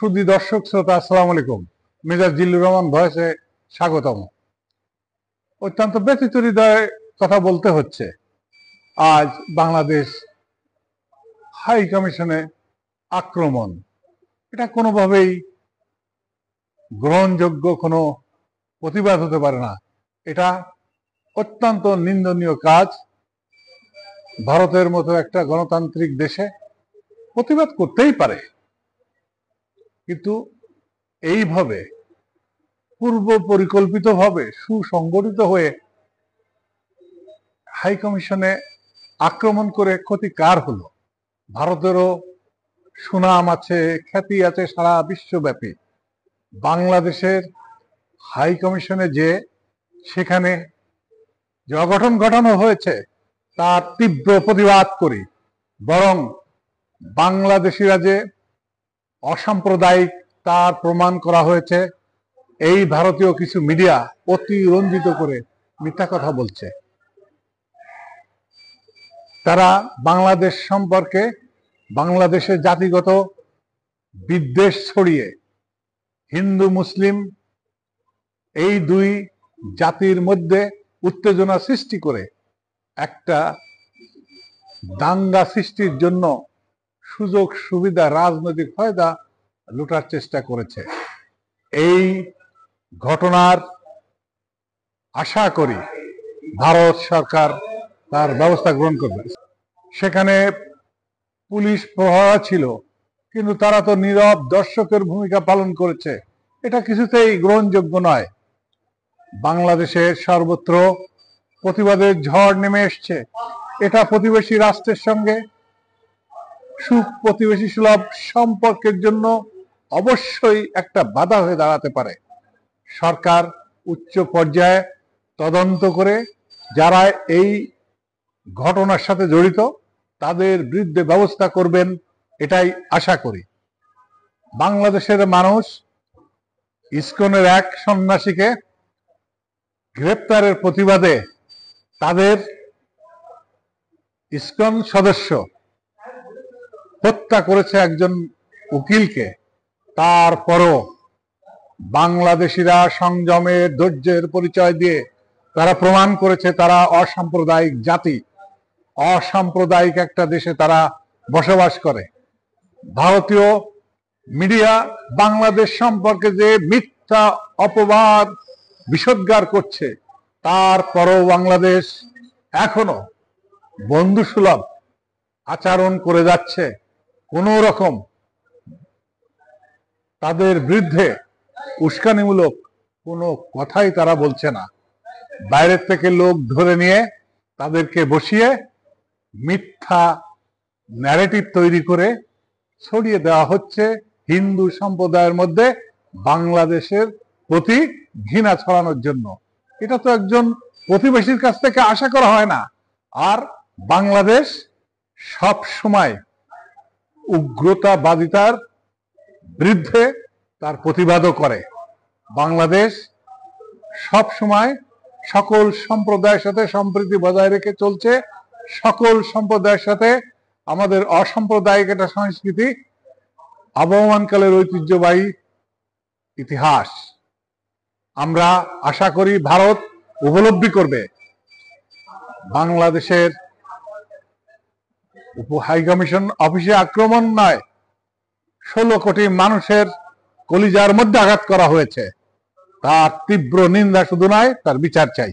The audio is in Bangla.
সুধী দর্শক শ্রোতা, আসসালামু আলাইকুম। মেজর জিল্লুর রহমান ভয়েসে স্বাগতম। অত্যন্ত ব্যথিত হৃদয়ে কথা বলতে হচ্ছে, আজ বাংলাদেশ হাই কমিশনে আক্রমণ, এটা কোনোভাবেই গ্রহণযোগ্য কোনো প্রতিবাদ হতে পারে না। এটা অত্যন্ত নিন্দনীয় কাজ। ভারতের মতো একটা গণতান্ত্রিক দেশে প্রতিবাদ করতেই পারে, কিন্তু এইভাবে পূর্ব পরিকল্পিতভাবে সুসংগঠিত হয়ে হাই কমিশনে আক্রমণ করে ক্ষতি কার হলো? ভারতেরও সুনাম আছে, খ্যাতি আছে সারা বিশ্বব্যাপী। বাংলাদেশের হাই কমিশনে যে সেখানে যে অঘটন ঘটানো হয়েছে তার তীব্র প্রতিবাদ করি। বরং বাংলাদেশিরা যে অসাম্প্রদায়িক তার প্রমাণ করা হয়েছে। এই ভারতীয় কিছু মিডিয়া অতিরঞ্জিত করে মিথ্যা কথা বলছে। তারা বাংলাদেশ সম্পর্কে বাংলাদেশের জাতিগত বিদ্বেষ ছড়িয়ে হিন্দু মুসলিম এই দুই জাতির মধ্যে উত্তেজনা সৃষ্টি করে একটা দাঙ্গা সৃষ্টির জন্য সুযোগ সুবিধা, রাজনৈতিক ফায়দা লুটার চেষ্টা করেছে। এই ঘটনার আশা করি ভারত সরকার তার ব্যবস্থা গ্রহণ করবে। সেখানে পুলিশ প্রহরা ছিল, কিন্তু তারা তো নীরব দর্শকের ভূমিকা পালন করেছে। এটা কিছুতেই গ্রহণযোগ্য নয়। বাংলাদেশের সর্বত্র প্রতিবাদের ঝড় নেমে এসছে। এটা প্রতিবেশী রাষ্ট্রের সঙ্গে প্রতিবেশী সুলভ সম্পর্কের জন্য অবশ্যই একটা বাধা হয়ে দাঁড়াতে পারে। সরকার উচ্চ পর্যায়ে তদন্ত করে যারা এই ঘটনার সাথে জড়িত তাদের বিরুদ্ধে ব্যবস্থা করবেন, এটাই আশা করি। বাংলাদেশের মানুষ ইসকনের এক সন্ন্যাসীকে গ্রেপ্তারের প্রতিবাদে তাদের ইসকন সদস্য হত্যা করেছে একজন উকিলকে। তারপরও বাংলাদেশিরা সংযমের, ধৈর্যের পরিচয় দিয়ে তারা প্রমাণ করেছে তারা অসাম্প্রদায়িক জাতি, অসাম্প্রদায়িক একটা দেশে তারা বসবাস করে। ভারতীয় মিডিয়া বাংলাদেশ সম্পর্কে যে মিথ্যা অপবাদ বিষোদ্গার করছে, তারপরও বাংলাদেশ এখনো বন্ধুসুলভ আচরণ করে যাচ্ছে। কোনো রকম তাদের বিরুদ্ধে উস্কানিমূলক কোনো কথাই তারা বলছে না। বাইরের থেকে লোক ধরে নিয়ে তাদেরকে বসিয়ে মিথ্যা ন্যারেটিভ তৈরি করে ছড়িয়ে দেওয়া হচ্ছে হিন্দু সম্প্রদায়ের মধ্যে বাংলাদেশের প্রতি ঘৃণা ছড়ানোর জন্য। এটা তো একজন প্রতিবেশীর কাছ থেকে আশা করা হয় না। আর বাংলাদেশ সব সময় উগ্রতাবাদিতার বিরুদ্ধে তার প্রতিবাদও করে। বাংলাদেশ সব সময় সকল সম্প্রদায়ের সাথে সম্প্রীতি বজায় রেখে চলছে। সকল সম্প্রদায়ের সাথে আমাদের অসাম্প্রদায়িক একটা সংস্কৃতি, আবহমানকালের ঐতিহ্যবাহী ইতিহাস। আমরা আশা করি ভারত উপলব্ধি করবে বাংলাদেশের হাই কমিশন অফিসে আক্রমণ নয়, 16 কোটি মানুষের কলিজার মধ্যে আঘাত করা হয়েছে। তার তীব্র নিন্দা শুধু নয়, তার বিচার চাই।